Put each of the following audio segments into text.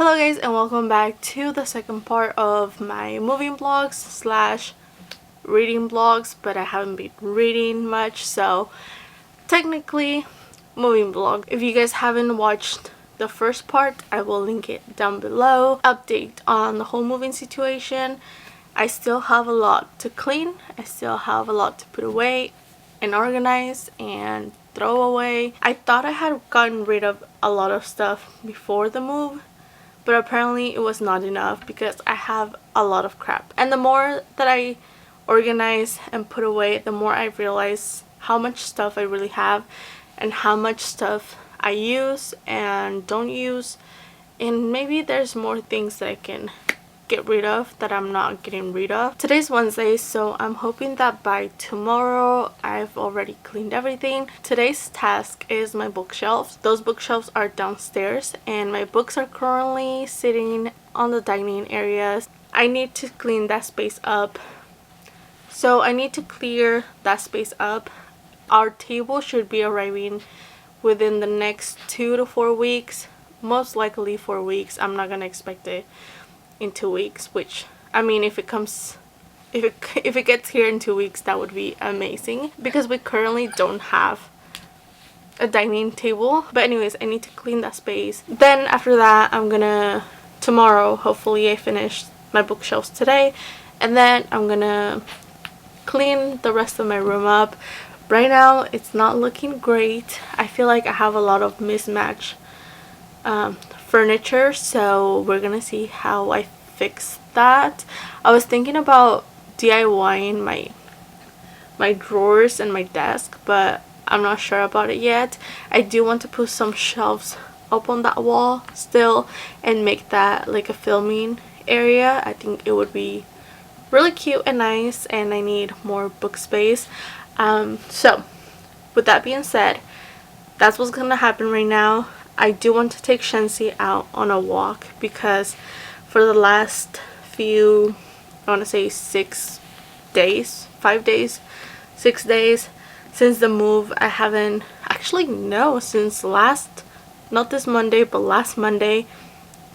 Hello guys, and welcome back to the second part of my moving vlogs slash reading vlogs, but I haven't been reading much, so technically moving vlog. If you guys haven't watched the first part, I will link it down below. Update on the whole moving situation. I still have a lot to clean. I still have a lot to put away and organize and throw away. I thought I had gotten rid of a lot of stuff before the move, but apparently it was not enough because I have a lot of crap. And the more that I organize and put away, the more I realize how much stuff I really have and how much stuff I use and don't use, and maybe there's more things that I can get rid of that I'm not getting rid of. Today's Wednesday, so I'm hoping that by tomorrow I've already cleaned everything. Today's task is my bookshelves. Those bookshelves are downstairs and my books are currently sitting on the dining areas. I need to clean that space up, so I need to clear that space up. Our table should be arriving within the next 2 to 4 weeks, most likely 4 weeks. I'm not gonna expect it in 2 weeks, which, I mean, if it gets here in 2 weeks, that would be amazing because we currently don't have a dining table. But anyways, I need to clean that space. Then after that, I'm gonna, tomorrow, hopefully I finish my bookshelves today, and then I'm gonna clean the rest of my room up. Right now it's not looking great. I feel like I have a lot of mismatched furniture, so we're gonna see how I fix that. I was thinking about DIYing my drawers and my desk, but I'm not sure about it yet. I do want to put some shelves up on that wall still and make that like a filming area. I think it would be really cute and nice, and I need more book space. So with that being said, that's what's gonna happen right now. I do want to take Shenzi out on a walk because for the last few, I want to say 6 days, 5 days, 6 days since the move, I haven't, actually no, since last, not this Monday, but last Monday,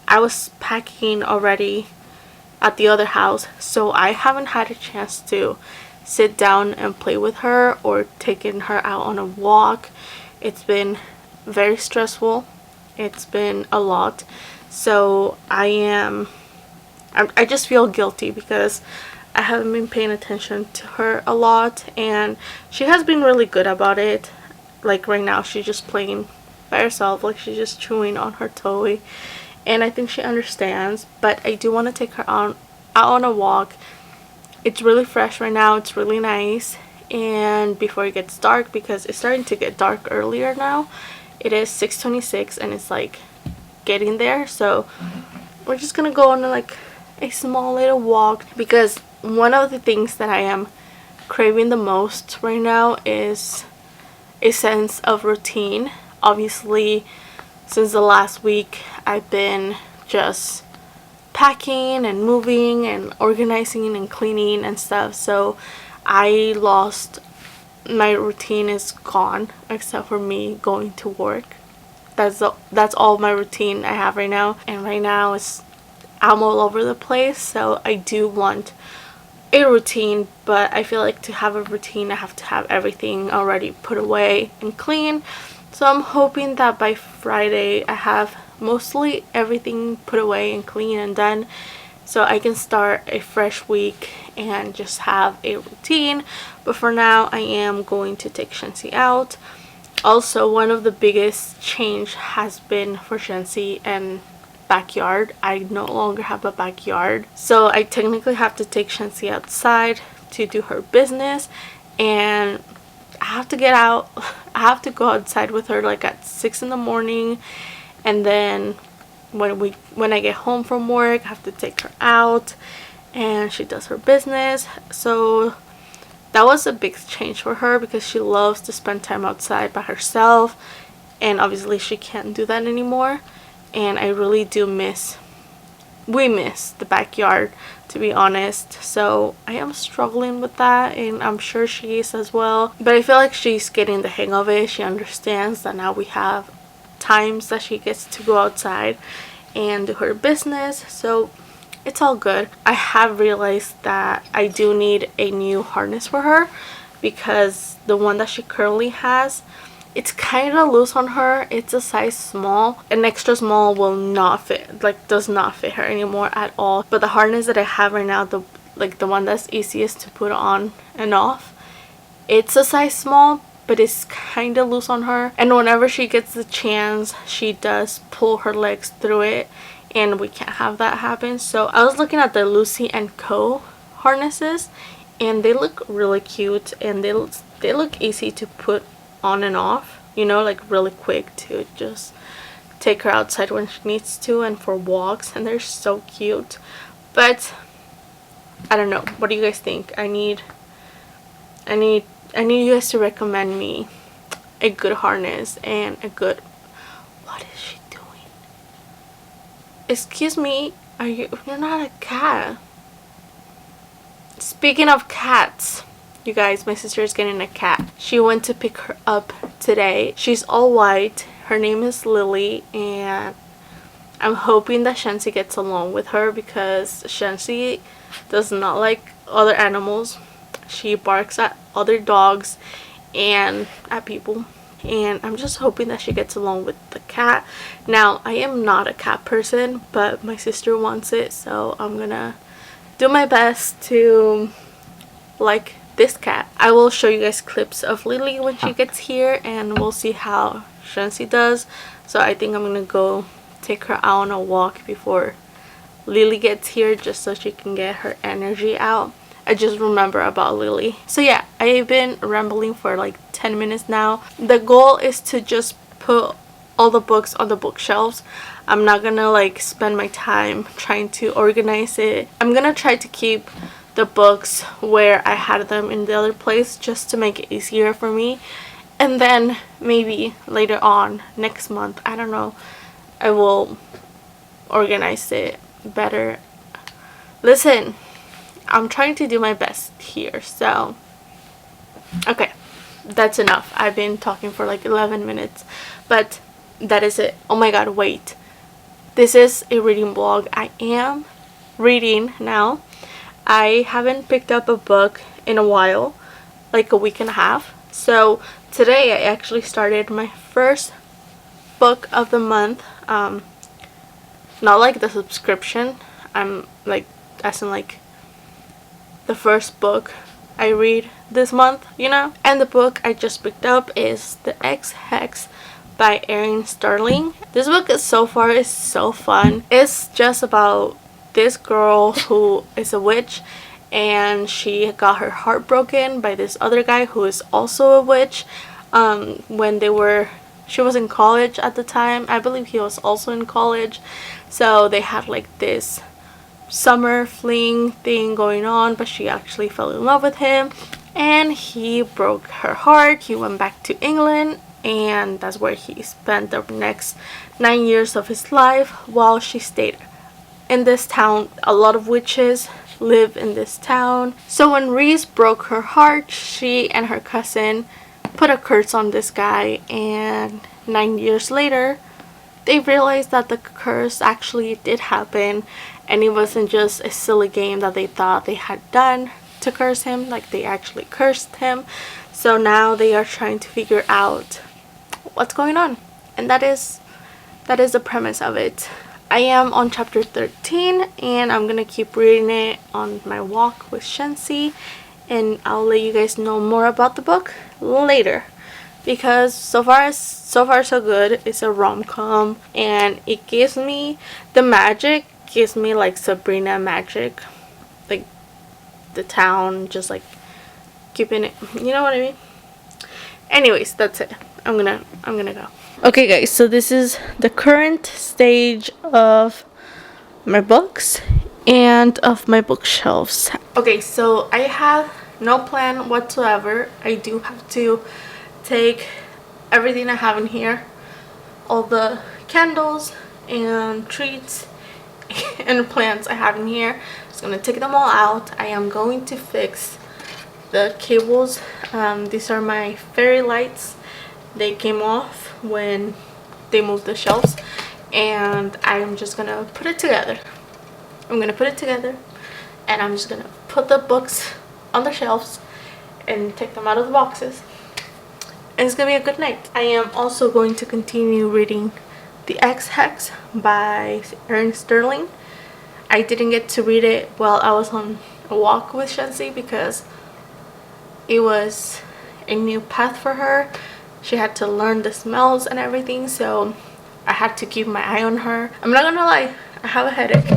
I was packing already at the other house, so I haven't had a chance to sit down and play with her or taking her out on a walk. It's been very stressful. It's been a lot, so I just feel guilty because I haven't been paying attention to her a lot, and she has been really good about it. Like right now she's just playing by herself, like she's just chewing on her toy, and I think she understands. But I do want to take her out on a walk. It's really fresh right now, it's really nice, and before it gets dark, because it's starting to get dark earlier now. It is 6:26 and it's like getting there, so we're just gonna go on like a small little walk, because one of the things that I am craving the most right now is a sense of routine. Obviously, since the last week I've been just packing and moving and organizing and cleaning and stuff, so I lost, my routine is gone except for me going to work. That's all my routine I have right now, and right now I'm all over the place. So I do want a routine, but I feel like to have a routine I have to have everything already put away and clean. So I'm hoping that by Friday I have mostly everything put away and clean and done, so I can start a fresh week and just have a routine. But for now I am going to take Shenzi out. Also, one of the biggest change has been for Shenzi and backyard. I no longer have a backyard, so I technically have to take Shenzi outside to do her business, and I have to get out. I have to go outside with her like at 6 in the morning, and then when I get home from work I have to take her out and she does her business. So that was a big change for her because she loves to spend time outside by herself, and obviously she can't do that anymore, and I really do miss the backyard, to be honest. So I am struggling with that, and I'm sure she is as well, but I feel like she's getting the hang of it. She understands that now we have times that she gets to go outside, and do her business, so it's all good. I have realized that I do need a new harness for her because the one that she currently has, it's kind of loose on her. It's a size small. An extra small will not fit, like does not fit her anymore at all. But the harness that I have right now, the one that's easiest to put on and off, it's a size small, but it's kind of loose on her. And whenever she gets the chance, she does pull her legs through it, and we can't have that happen. So I was looking at the Lucy and Co harnesses, and they look really cute, and they look easy to put on and off, you know, like really quick to just take her outside when she needs to and for walks, and they're so cute. But I don't know, what do you guys think? I need you guys to recommend me a good harness and a good... What is she doing? Excuse me, you're not a cat. Speaking of cats, you guys, my sister is getting a cat. She went to pick her up today. She's all white. Her name is Lily, and I'm hoping that Shenzi gets along with her because Shenzi does not like other animals. She barks at other dogs and at people, and I'm just hoping that she gets along with the cat. Now, I am not a cat person, but my sister wants it, so I'm gonna do my best to like this cat. I will show you guys clips of Lily when she gets here, and we'll see how Shenzi does. So I think I'm gonna go take her out on a walk before Lily gets here, just so she can get her energy out. I just remember about Lily. So yeah, I've been rambling for like 10 minutes now. The goal is to just put all the books on the bookshelves. I'm not gonna like spend my time trying to organize it. I'm gonna try to keep the books where I had them in the other place, just to make it easier for me. And then maybe later on next month, I don't know, I will organize it better. Listen, I'm trying to do my best here, so okay, that's enough. I've been talking for like 11 minutes, but that is it. Oh my god, wait, this is a reading vlog. I am reading now. I haven't picked up a book in a while, like a week and a half. So today I actually started my first book of the month. Not like the subscription, I'm like, as in like the first book I read this month, you know. And the book I just picked up is The Ex-Hex by Erin Sterling. This book is so fun. It's just about this girl who is a witch, and she got her heart broken by this other guy who is also a witch. When she was in college at the time. I believe he was also in college. So they had like this summer fling thing going on, but she actually fell in love with him, and he broke her heart. He went back to England, and that's where he spent the next 9 years of his life while she stayed in this town. A lot of witches live in this town. So when Reese broke her heart, she and her cousin put a curse on this guy, and 9 years later they realized that the curse actually did happen, and it wasn't just a silly game that they thought they had done to curse him. Like, they actually cursed him. So now they are trying to figure out what's going on, and that is the premise of it. I am on chapter 13, and I'm gonna keep reading it on my walk with Shenzi, and I'll let you guys know more about the book later, because so far so good. It's a rom-com, and it gives me the magic, gives me like Sabrina magic, like the town just like keeping it, you know what I mean. Anyways, that's it. I'm gonna go. Okay guys, so this is the current stage of my books and of my bookshelves. Okay, so I have no plan whatsoever. I do have to take everything I have in here, all the candles and treats and plants I have in here. Just gonna take them all out. I am going to fix the cables. These are my fairy lights. They came off when they moved the shelves, and I'm just gonna put it together. I'm gonna put it together, and I'm just gonna put the books on the shelves and take them out of the boxes, and it's gonna be a good night. I am also going to continue reading The Ex-Hex by Erin Sterling. I didn't get to read it while I was on a walk with Shenzi because it was a new path for her. She had to learn the smells and everything, so I had to keep my eye on her. I'm not gonna lie, I have a headache.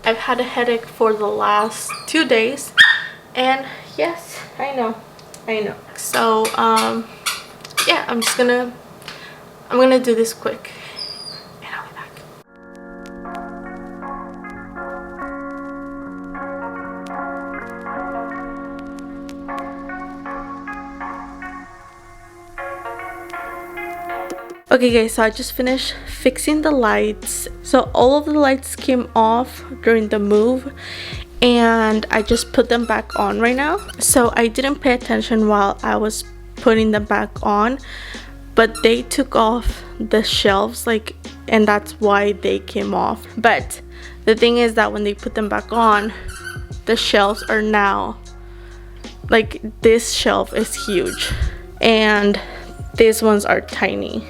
I've had a headache for the last 2 days, and yes, I know. So yeah, I'm gonna do this quick, and I'll be back. Okay guys, so I just finished fixing the lights. So all of the lights came off during the move, and I just put them back on right now. So I didn't pay attention while I was putting them back on, but they took off the shelves, like, and that's why they came off. But the thing is that when they put them back on, the shelves are now, like, this shelf is huge and these ones are tiny,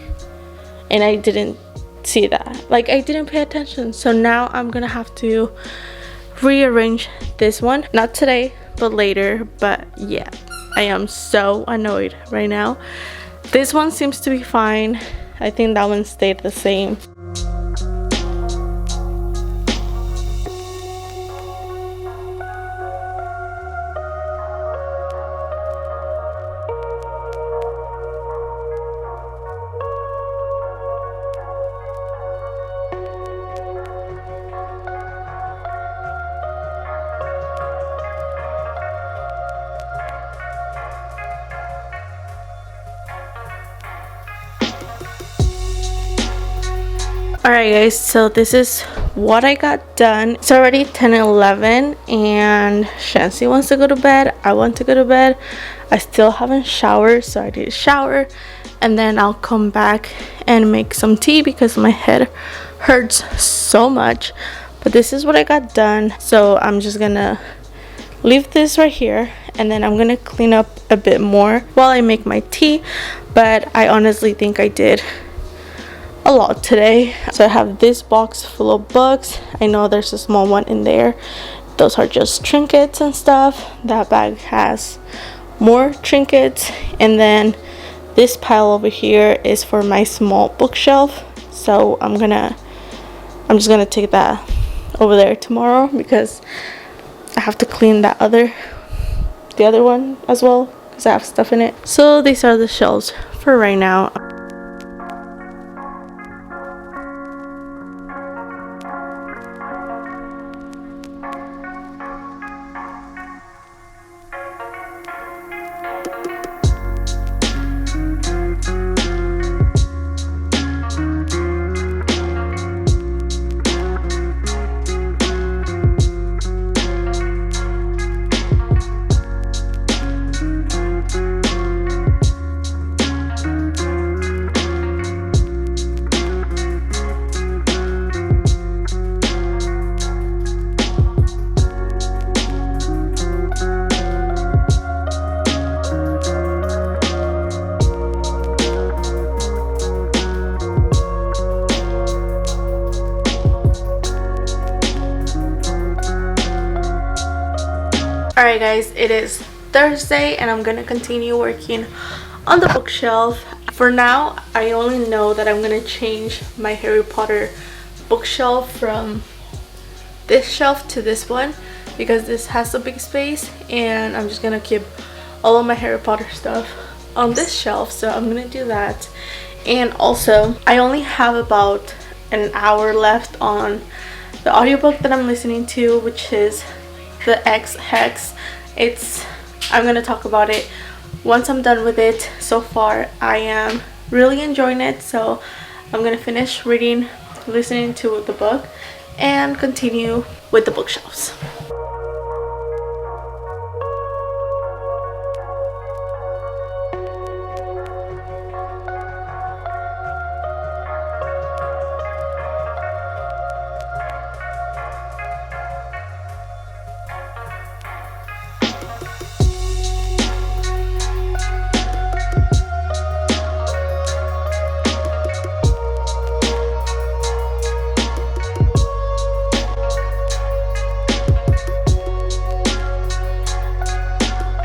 and I didn't see that. Like, I didn't pay attention. So now I'm gonna have to rearrange this one, not today but later. But yeah, I am so annoyed right now. This one seems to be fine. I think that one stayed the same. Alright guys, so this is what I got done. It's already 10:11 and Shenzi wants to go to bed. I want to go to bed. I still haven't showered, so I need to shower, and then I'll come back and make some tea because my head hurts so much. But this is what I got done. So I'm just gonna leave this right here, and then I'm gonna clean up a bit more while I make my tea. But I honestly think I did a lot today. So I have this box full of books. I know there's a small one in there. Those are just trinkets and stuff. That bag has more trinkets, and then this pile over here is for my small bookshelf. So I'm just gonna take that over there tomorrow because I have to clean the other one as well because I have stuff in it. So these are the shelves for right now. Alright guys, it is Thursday and I'm gonna continue working on the bookshelf. For now, I only know that I'm gonna change my Harry Potter bookshelf from this shelf to this one because this has a big space, and I'm just gonna keep all of my Harry Potter stuff on this shelf. So I'm gonna do that. And also, I only have about an hour left on the audiobook that I'm listening to, which is The Ex-Hex. I'm gonna talk about it once I'm done with it. So far I am really enjoying it, so I'm gonna finish listening to the book and continue with the bookshelves.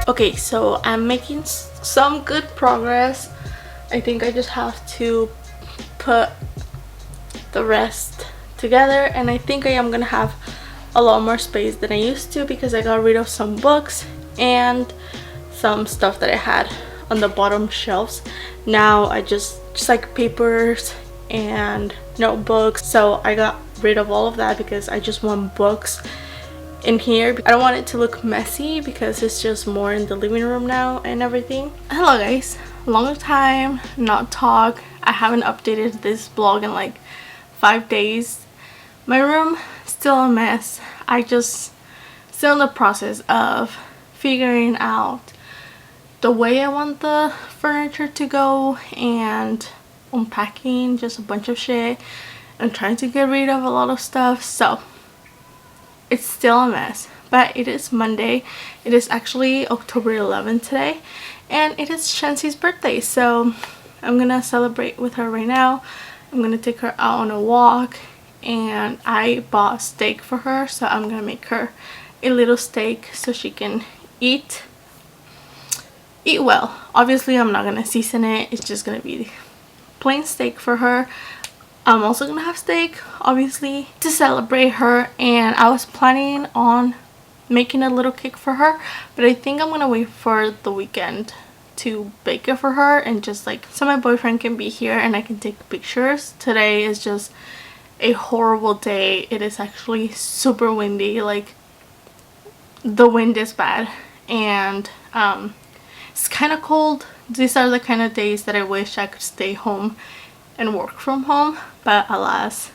Okay, so I'm making some good progress. I think I just have to put the rest together, and I think I am gonna have a lot more space than I used to because I got rid of some books and some stuff that I had on the bottom shelves. Now I just like papers and notebooks, so I got rid of all of that because I just want books in here. I don't want it to look messy because it's just more in the living room now and everything. Hello guys, long time not talk. I haven't updated this vlog in like 5 days. My room still a mess. I just still in the process of figuring out the way I want the furniture to go and unpacking just a bunch of shit and trying to get rid of a lot of stuff. So it's still a mess, but it is Monday. It is actually October 11th today, and it is Shenzi's birthday, so I'm gonna celebrate with her right now. I'm gonna take her out on a walk, and I bought steak for her, so I'm gonna make her a little steak so she can eat well. Obviously I'm not gonna season it, it's just gonna be plain steak for her. I'm also gonna have steak, obviously, to celebrate her, and I was planning on making a little cake for her, but I think I'm gonna wait for the weekend to bake it for her, and just like so my boyfriend can be here and I can take pictures. Today is just a horrible day. It is actually super windy, like the wind is bad, and it's kind of cold. These are the kind of days that I wish I could stay home and work from home, but alas,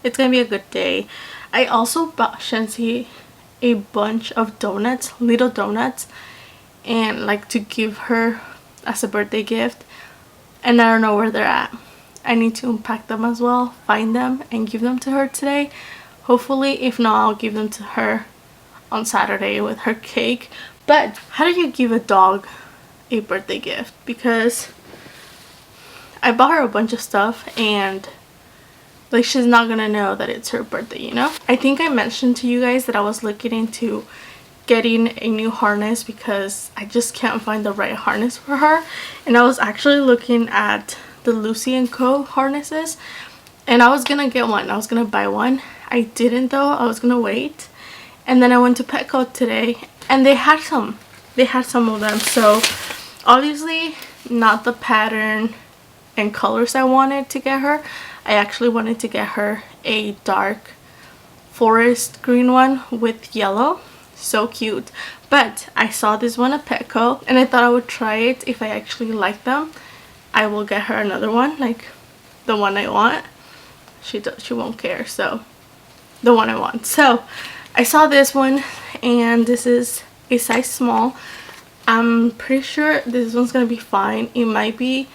it's gonna be a good day. I also bought Shenzi a bunch of donuts, little donuts, and like to give her as a birthday gift, and I don't know where they're at. I need to unpack them as well, find them, and give them to her today. Hopefully, if not, I'll give them to her on Saturday with her cake. But how do you give a dog a birthday gift? Because I bought her a bunch of stuff, and like she's not gonna know that it's her birthday, you know? I think I mentioned to you guys that I was looking into getting a new harness because I just can't find the right harness for her, and I was actually looking at the Lucy & Co harnesses, and I was gonna get one. I was gonna buy one. I didn't though. I was gonna wait, and then I went to Petco today and they had some of them. So obviously not the pattern and colors I wanted to get her. I actually wanted to get her a dark forest green one with yellow. So cute. But I saw this one at Petco and I thought I would try it. If I actually like them, I will get her another one, like the one I want. She won't care, so the one I want. So I saw this one, and this is a size small. I'm pretty sure this one's gonna be fine. It might be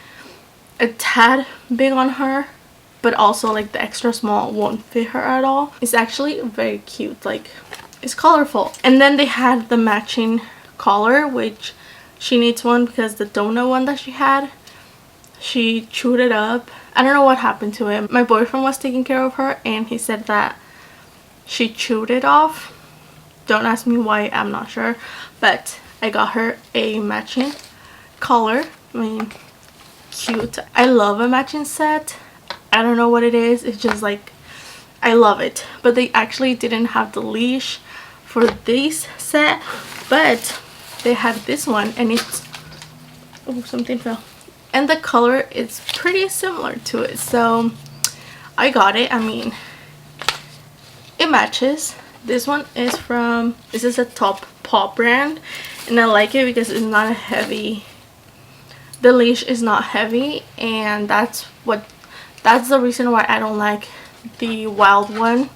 a tad big on her, but also like the extra small won't fit her at all. It's actually very cute, like it's colorful. And then they had the matching collar, which she needs one because the donut one that she had, she chewed it up. I don't know what happened to him. My boyfriend was taking care of her and he said that she chewed it off. Don't ask me why, I'm not sure. But I got her a matching collar. I mean, cute. I love a matching set. I don't know what it is. It's just like, I love it. But they actually didn't have the leash for this set, but they had this one, and it's, oh, something fell. And the color is pretty similar to it, so I got it. I mean, it matches. This one is from, this is a Top Paw brand, and I like it because it's not a heavy, the leash is not heavy, and that's the reason why I don't like the Wild One.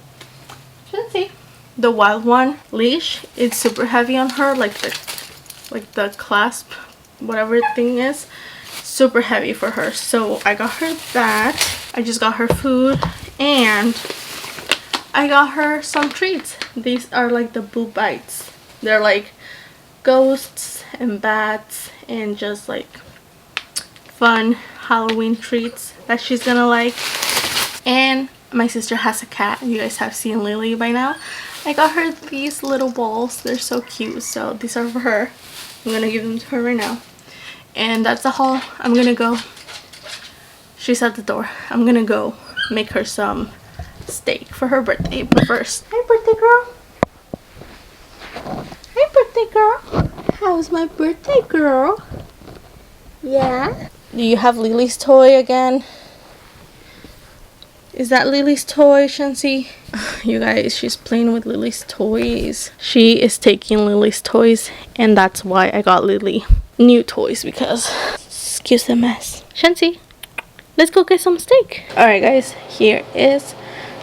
Let's see, the Wild One leash, it's super heavy on her, like the clasp, whatever thing is, super heavy for her. So I got her that. I just got her food, and I got her some treats. These are like the Boo Bites. They're like ghosts and bats and just like fun Halloween treats that she's gonna like. And my sister has a cat. You guys have seen Lily by now. I got her these little balls. They're so cute. So these are for her. I'm gonna give them to her right now. And that's the haul. I'm gonna go. She's at the door. I'm gonna go make her some steak for her birthday. But first, hi birthday girl. Hi birthday girl. How's my birthday girl? Yeah? Do you have Lily's toy again? Is that Lily's toy, Shenzi? You guys, she's playing with Lily's toys. She is taking Lily's toys, and that's why I got Lily new toys, because excuse the mess. Shenzi, let's go get some steak. Alright guys, here is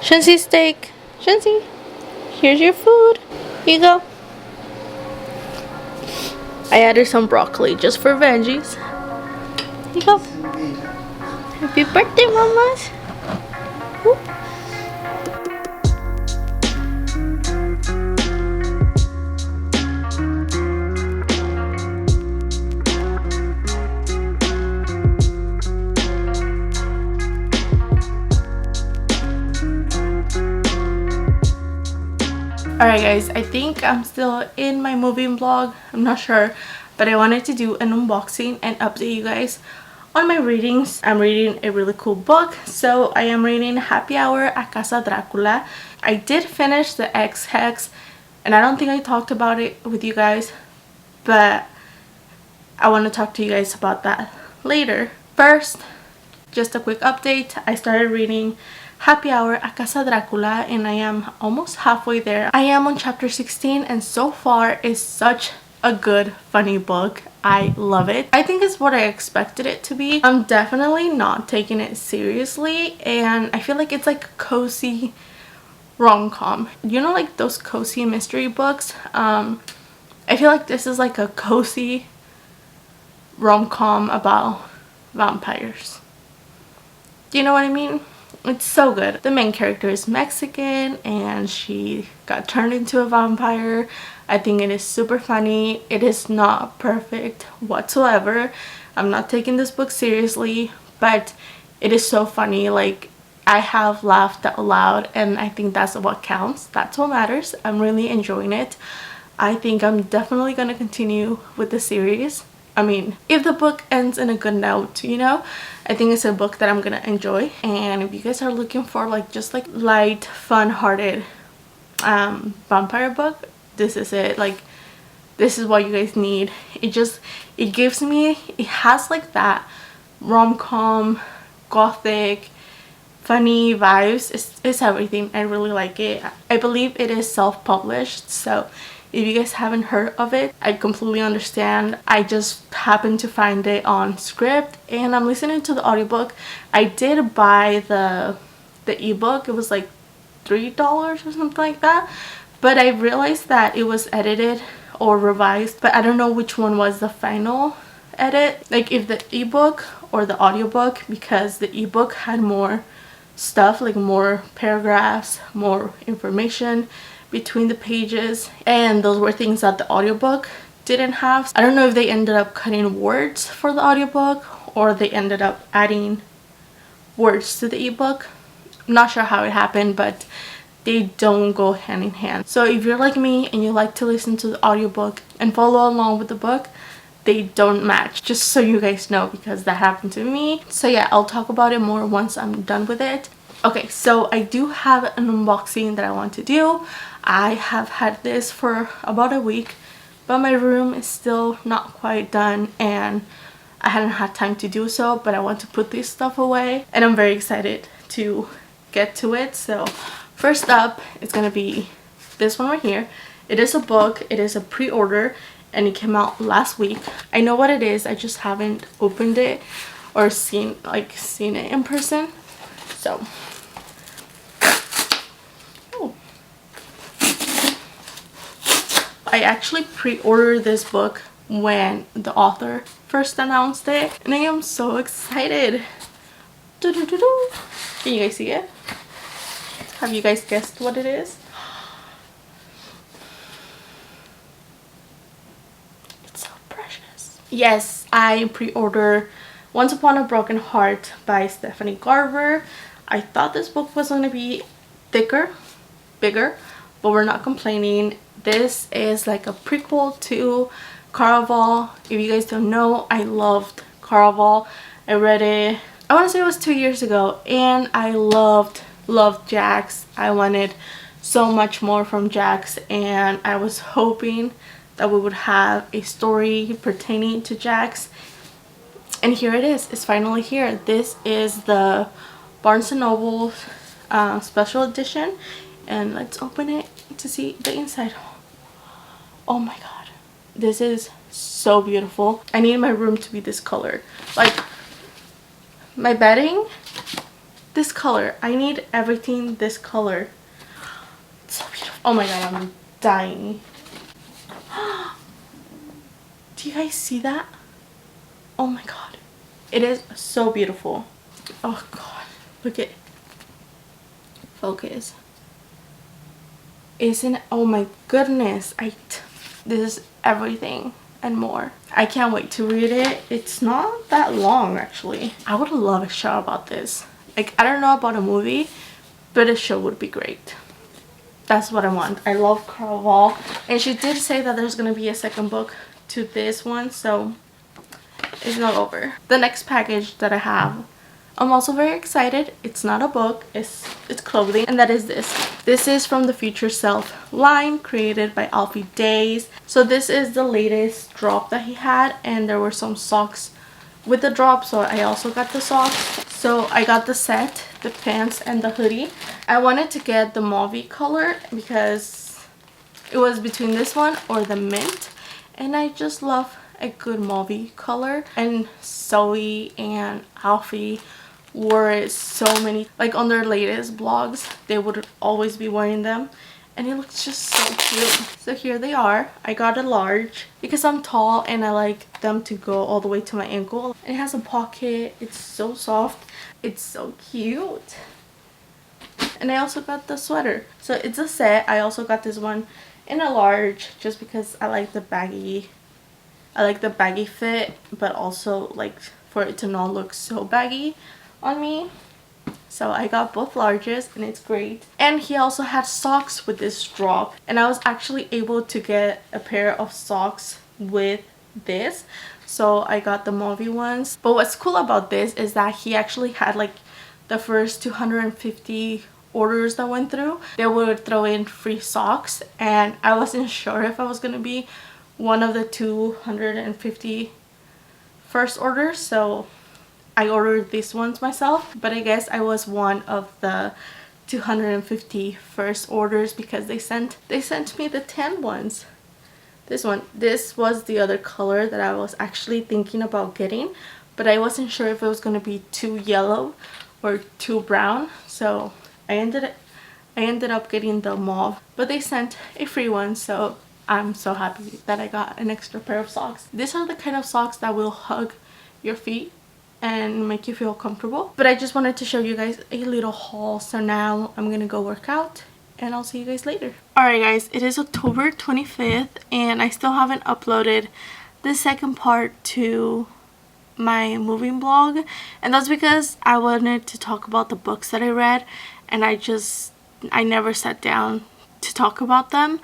Shenzi's steak. Shenzi, here's your food. Here you go. I added some broccoli just for veggies. Here you go. Happy birthday, mamas. Woo. Alright guys, I think I'm still in my moving vlog. I'm not sure, but I wanted to do an unboxing and update you guys on my readings. I'm reading a really cool book. So I am reading Happy Hour at Casa Dracula. I did finish the X-Hex, and I don't think I talked about it with you guys, but I want to talk to you guys about that later. First, just a quick update. I started reading Happy Hour at Casa Dracula, and I am almost halfway there. I am on chapter 16, and so far it's such a good, funny book. I love it. I think it's what I expected it to be. I'm definitely not taking it seriously, and I feel like it's like a cozy rom-com. You know, like those cozy mystery books? I feel like this is like a cozy rom-com about vampires. Do you know what I mean? It's so good. The main character is Mexican, and she got turned into a vampire. I think it is super funny. It is not perfect whatsoever. I'm not taking this book seriously, but it is so funny. Like, I have laughed out loud, and I think that's what counts. That's what matters. I'm really enjoying it. I think I'm definitely gonna continue with the series. I mean, if the book ends in a good note, you know, I think it's a book that I'm gonna enjoy. And if you guys are looking for like just like light, fun-hearted vampire book, this is it. Like, this is what you guys need. It gives me, it has like that rom-com, gothic, funny vibes. It's everything. I really like it. I believe it is self-published, so if you guys haven't heard of it, I completely understand. I just happened to find it on Script, and I'm listening to the audiobook. I did buy the ebook. It was like $3 or something like that, but I realized that it was edited or revised, but I don't know which one was the final edit, like if the ebook or the audiobook, because the ebook had more stuff, like more paragraphs, more information between the pages, and those were things that the audiobook didn't have. I don't know if they ended up cutting words for the audiobook or they ended up adding words to the ebook. I'm not sure how it happened, but they don't go hand in hand. So if you're like me and you like to listen to the audiobook and follow along with the book, they don't match, just so you guys know, because that happened to me. So yeah, I'll talk about it more once I'm done with it. Okay, so I do have an unboxing that I want to do. I have had this for about a week, but my room is still not quite done, and I hadn't had time to do so, but I want to put this stuff away, and I'm very excited to get to it. So first up, it's gonna be this one right here. It is a book. It is a pre-order, and it came out last week. I know what it is, I just haven't opened it or seen it in person. So I actually pre-ordered this book when the author first announced it, and I am so excited. Can you guys see it? Have you guys guessed what it is? It's so precious. Yes, I pre-ordered Once Upon a Broken Heart by Stephanie Garber. I thought this book was going to be thicker, bigger, but we're not complaining. This is like a prequel to Caraval. If you guys don't know, I loved Caraval. I read it, I want to say it was 2 years ago, and I loved Jax. I wanted so much more from Jax, and I was hoping that we would have a story pertaining to Jax, and here it is. It's finally here. This is the Barnes & Noble special edition, and let's open it to see the inside. Oh my god, this is so beautiful. I need my room to be this color, like my bedding this color. I need everything this color. It's so beautiful. Oh my god, I'm dying. Do you guys see that? Oh my god, it is so beautiful. Oh god, look at, focus. Isn't it? Oh my goodness, this is everything and more. I can't wait to read it. It's not that long actually. I would love a show about this. Like, I don't know about a movie, but a show would be great. That's what I want. I love Caraval, and she did say that there's gonna be a second book to this one, so it's not over. The next package that I have, I'm also very excited. It's not a book, it's clothing, and that is this. This is from the Future Self line, created by Alfie Days. So this is the latest drop that he had, and there were some socks with the drop, so I also got the socks. So I got the set, the pants and the hoodie. I wanted to get the mauve color because it was between this one or the mint, and I just love a good mauve color. And Zoe and Alfie wore it so many, like on their latest vlogs, they would always be wearing them, and it looks just so cute. So here they are. I got a large because I'm tall and I like them to go all the way to my ankle. And it has a pocket. It's so soft. It's so cute. And I also got the sweater. So it's a set. I also got this one in a large just because I like the baggy fit, but also like for it to not look so baggy on me. So I got both larges, and it's great. And he also had socks with this drop, and I was actually able to get a pair of socks with this, so I got the mauve ones. But what's cool about this is that he actually had like the first 250 orders that went through, they would throw in free socks, and I wasn't sure if I was gonna be one of the 250 first orders, so I ordered these ones myself. But I guess I was one of the 250 first orders because they sent me the tan ones. This was the other color that I was actually thinking about getting, but I wasn't sure if it was going to be too yellow or too brown, so I ended up getting the mauve, but they sent a free one, so I'm so happy that I got an extra pair of socks. These are the kind of socks that will hug your feet and make you feel comfortable. But I just wanted to show you guys a little haul. So now I'm gonna go work out, and I'll see you guys later. Alright guys, it is October 25th, and I still haven't uploaded the second part to my moving blog, and that's because I wanted to talk about the books that I read, and I never sat down to talk about them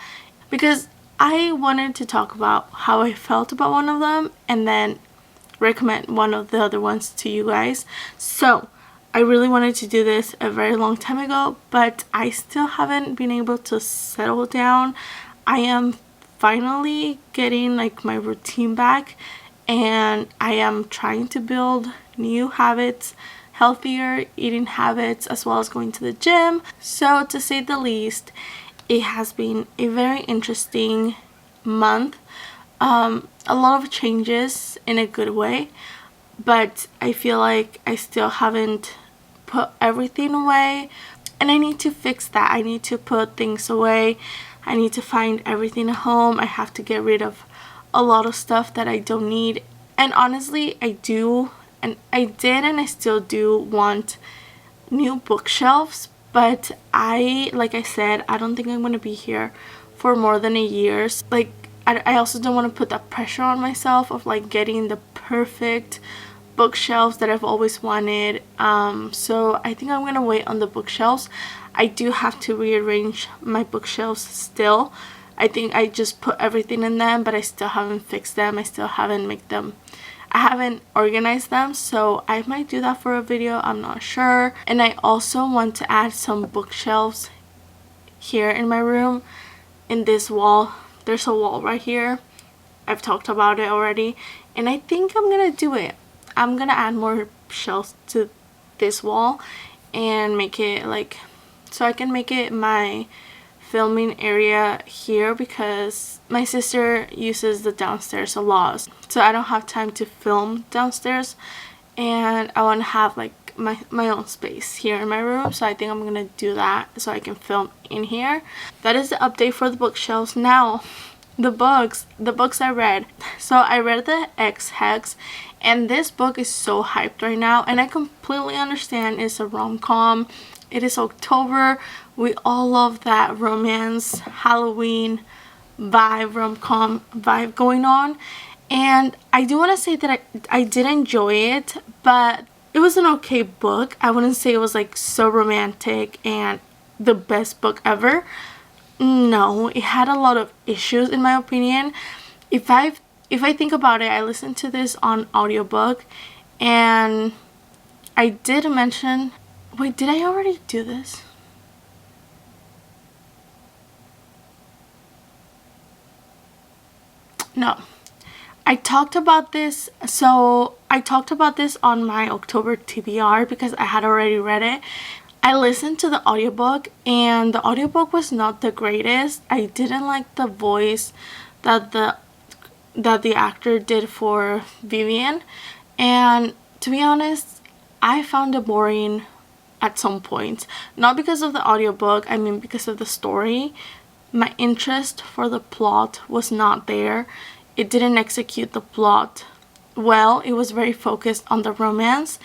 because I wanted to talk about how I felt about one of them and then recommend one of the other ones to you guys. So I really wanted to do this a very long time ago, but I still haven't been able to settle down. I am finally getting like my routine back, and I am trying to build new habits, healthier eating habits, as well as going to the gym. So to say the least, it has been a very interesting month. A lot of changes in a good way, but I feel like I still haven't put everything away, and I need to fix that. I need to put things away. I need to find everything at home. I have to get rid of a lot of stuff that I don't need. And honestly, I do, and I did, and I still do want new bookshelves, but like I said, I don't think I'm going to be here for more than a year. Like, I also don't want to put that pressure on myself of like getting the perfect bookshelves that I've always wanted. So I think I'm gonna wait on the bookshelves. I do have to rearrange my bookshelves still I think I just put everything in them, but I still haven't fixed them. I still haven't made them, I haven't organized them, so I might do that for a video, I'm not sure. And I also want to add some bookshelves here in my room. In this wall, there's a wall right here, I've talked about it already, and I think I'm gonna do it. I'm gonna add more shelves to this wall and make it like, so I can make it my filming area here, because my sister uses the downstairs a lot, so I don't have time to film downstairs, and I want to have like my own space here in my room. So I think I'm gonna do that so I can film in here. That is the update for the bookshelves. Now the books I read. So I read the X-Hex, and this book is so hyped right now, and I completely understand. It's a rom-com, it is October, we all love that romance Halloween vibe, rom-com vibe going on. And I do want to say that I did enjoy it, but it was an okay book. I wouldn't say it was like so romantic and the best book ever. No, it had a lot of issues in my opinion. If I think about it, I listened to this on audiobook, and I did mention, wait, did I already do this? No, I talked about this. So I talked about this on my October TBR because I had already read it. I listened to the audiobook, and the audiobook was not the greatest. I didn't like the voice that the actor did for Vivian, and to be honest, I found it boring at some points. Not because of the audiobook, I mean because of the story. My interest for the plot was not there. It didn't execute the plot well. It was very focused on the romance,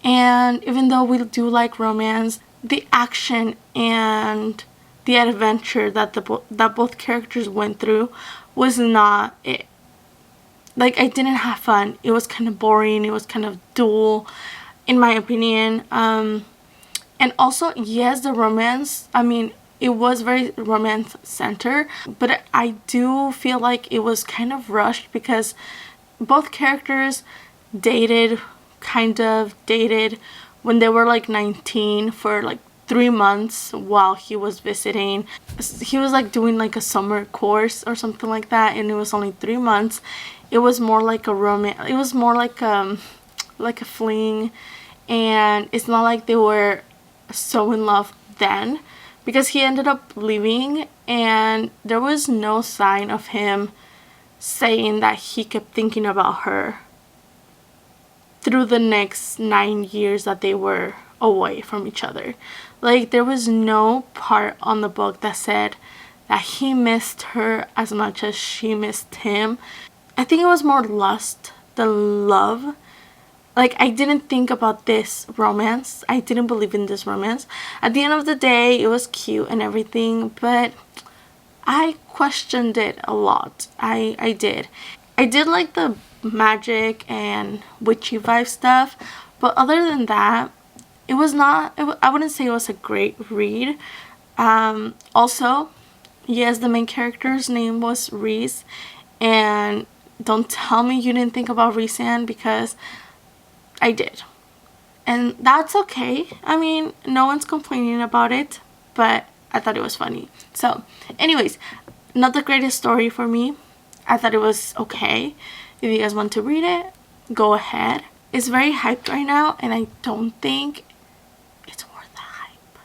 and even though we do like romance, the action and the adventure that both characters went through was not it. Like, I didn't have fun. It was kind of boring. It was kind of dull, in my opinion. And also, yes, the romance, I mean, it was very romance centered, but I do feel like it was kind of rushed because both characters kind of dated when they were like 19 for like 3 months while he was visiting. He was like doing like a summer course or something like that, and it was only 3 months. It was more like a romance. It was more like a fling, and it's not like they were so in love then, because he ended up leaving and there was no sign of him saying that he kept thinking about her through the next 9 years that they were away from each other. Like, there was no part on the book that said that he missed her as much as she missed him. I think it was more lust than love. Like, I didn't think about this romance. I didn't believe in this romance. At the end of the day, it was cute and everything, but I questioned it a lot. I did. I did like the magic and witchy vibe stuff, but other than that, it was not, I wouldn't say it was a great read. Also, yes, the main character's name was Reese, and don't tell me you didn't think about Reese-Anne, because I did. And that's okay. I mean, no one's complaining about it, but I thought it was funny. So, anyways, not the greatest story for me. I thought it was okay. If you guys want to read it, go ahead. It's very hyped right now, and I don't think it's worth the hype.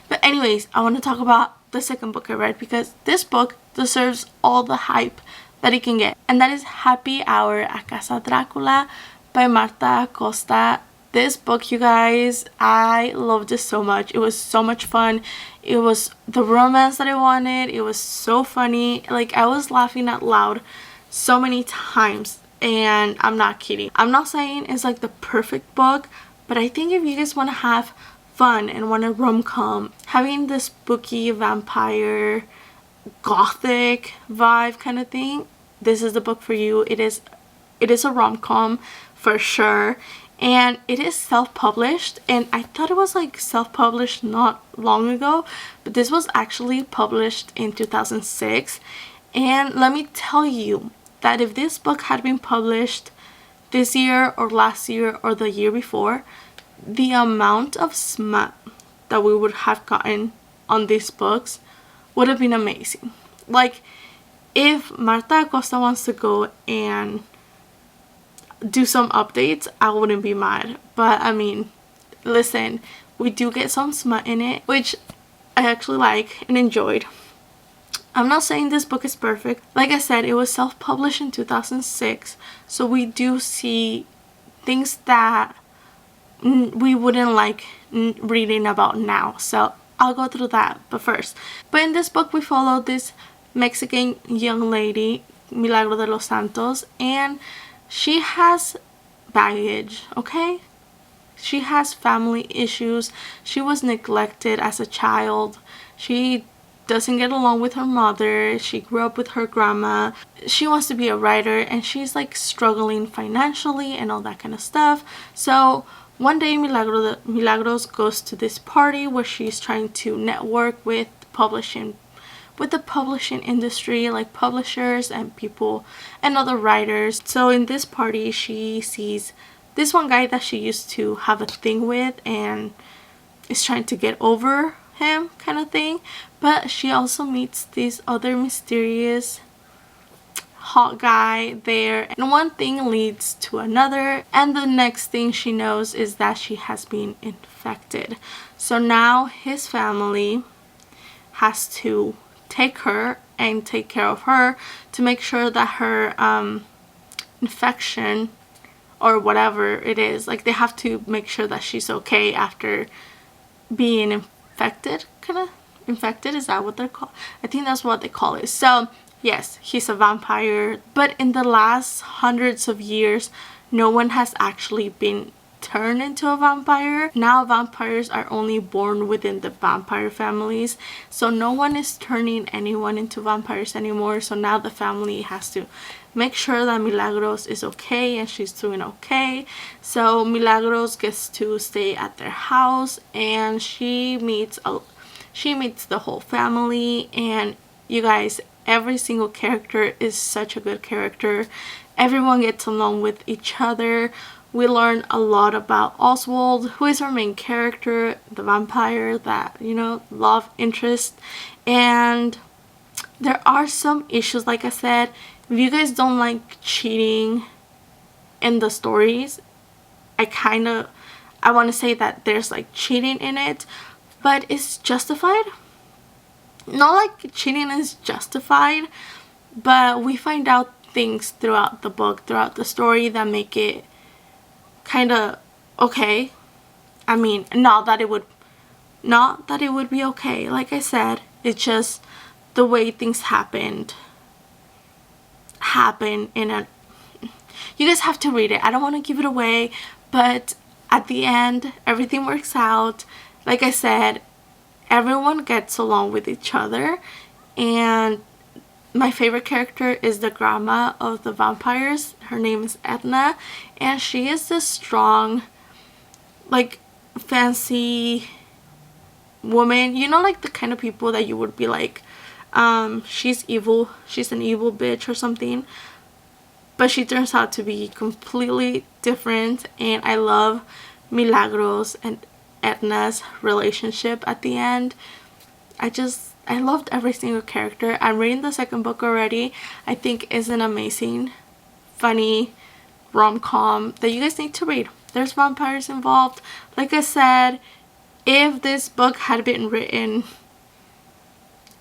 But anyways, I want to talk about the second book I read, because this book deserves all the hype that it can get. And that is Happy Hour at Casa Dracula by Marta Costa. This book, you guys, I loved it so much. It was so much fun. It was the romance that I wanted. It was so funny. Like, I was laughing out loud so many times, and I'm not kidding. I'm not saying it's like the perfect book, but I think if you guys want to have fun and want a rom-com, having this spooky vampire gothic vibe kind of thing, this is the book for you. It is a rom-com for sure, and it is self-published, and I thought it was like self-published not long ago, but this was actually published in 2006. And let me tell you that if this book had been published this year or last year or the year before, the amount of smut that we would have gotten on these books would have been amazing. Like, if Marta Acosta wants to go and do some updates, I wouldn't be mad. But I mean, listen, we do get some smut in it, which I actually like and enjoyed. I'm not saying this book is perfect. Like I said, it was self-published in 2006, so we do see things that we wouldn't like reading about now. So I'll go through that, but in this book we follow this Mexican young lady, Milagro de los Santos, and she has baggage, okay? She has family issues. She was neglected as a child. She doesn't get along with her mother. She grew up with her grandma. She wants to be a writer, and she's like struggling financially and all that kind of stuff. So one day Milagros goes to this party where she's trying to network with the publishing industry, like publishers and people and other writers. So in this party she sees this one guy that she used to have a thing with and is trying to get over him, kind of thing. But she also meets this other mysterious hot guy there, and one thing leads to another, and the next thing she knows is that she has been infected. So now his family has to take her and take care of her to make sure that her infection or whatever it is, like they have to make sure that she's okay after being infected. Is that what they're called? I think that's what they call it. So yes, he's a vampire, but in the last hundreds of years no one has actually been turned into a vampire. Now vampires are only born within the vampire families, so no one is turning anyone into vampires anymore. So now the family has to make sure that Milagros is okay and she's doing okay. So Milagros gets to stay at their house, and she meets the whole family. And you guys, every single character is such a good character. Everyone gets along with each other. We learn a lot about Oswald, who is our main character, the vampire, that, you know, love interest. And there are some issues, like I said. If you guys don't like cheating in the stories, I want to say that there's like cheating in it, but it's justified. Not like cheating is justified, but we find out things throughout the book, throughout the story, that make it kind of okay. I mean, not that it would be okay. Like I said, it's just the way things happen in a, you guys have to read it. I don't want to give it away, but at the end everything works out. Like I said, everyone gets along with each other, and my favorite character is the grandma of the vampires. Her name is Edna, and she is this strong, like, fancy woman. You know, like the kind of people that you would be like, she's evil, she's an evil bitch or something. But she turns out to be completely different, and I love Milagros and Edna's relationship at the end. I loved every single character. I'm reading the second book already. I think it's an amazing, funny rom-com that you guys need to read. There's vampires involved. Like I said, if this book had been written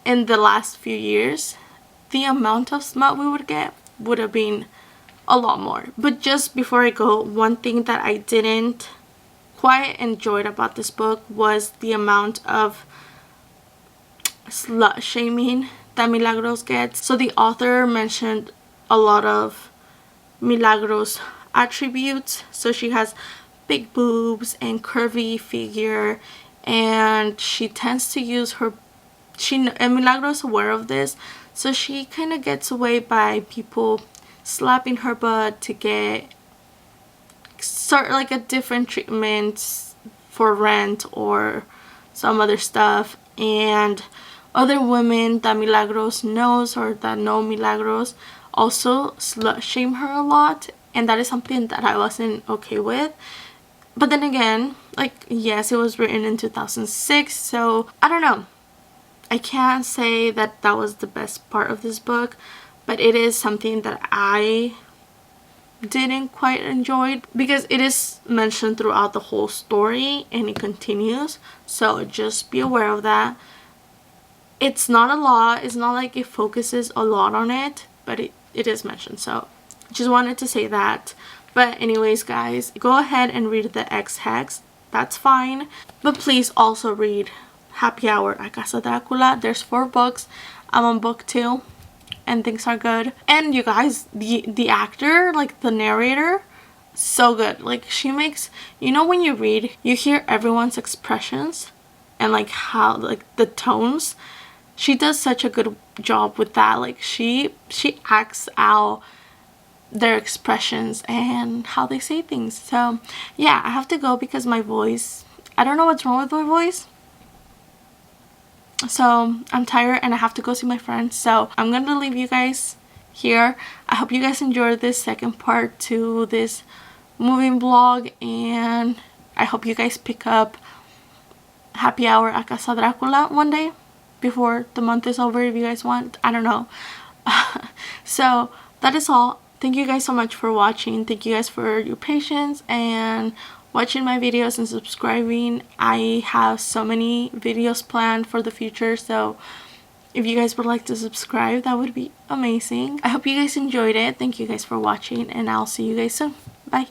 in the last few years, the amount of smut we would get would have been a lot more. But just before I go, one thing that I didn't quite enjoy about this book was the amount of slut shaming that Milagros gets. So the author mentioned a lot of Milagros attributes. So she has big boobs and curvy figure, and she tends to use her, and Milagros is aware of this, so she kind of gets away by people slapping her butt to get sort like a different treatment for rent or some other stuff, and other women that Milagros knows or that know Milagros also slut shame her a lot, and that is something that I wasn't okay with. But then again, like, yes, it was written in 2006, so I don't know. I can't say that that was the best part of this book, but it is something that I didn't quite enjoy because it is mentioned throughout the whole story and it continues, so just be aware of that. It's not a lot, it's not like it focuses a lot on it, but it is mentioned, so just wanted to say that. But anyways, guys, go ahead and read the Ex-Hex, that's fine, but please also read Happy Hour at Casa Dracula. There's 4 books. I'm on book 2 and things are good. And you guys, the actor, like the narrator, so good. Like, she makes, you know, when you read, you hear everyone's expressions and like how, like, the tones. She does such a good job with that. Like, she acts out their expressions and how they say things. So yeah, I have to go because my voice, I don't know what's wrong with my voice. So I'm tired and I have to go see my friends, so I'm gonna leave you guys here. I hope you guys enjoyed this second part to this moving vlog, and I hope you guys pick up Happy Hour at Casa Dracula one day before the month is over if you guys want. I don't know. So that is all. Thank you guys so much for watching. Thank you guys for your patience and watching my videos and subscribing. I have so many videos planned for the future, so if you guys would like to subscribe, that would be amazing. I hope you guys enjoyed it. Thank you guys for watching, and I'll see you guys soon. Bye.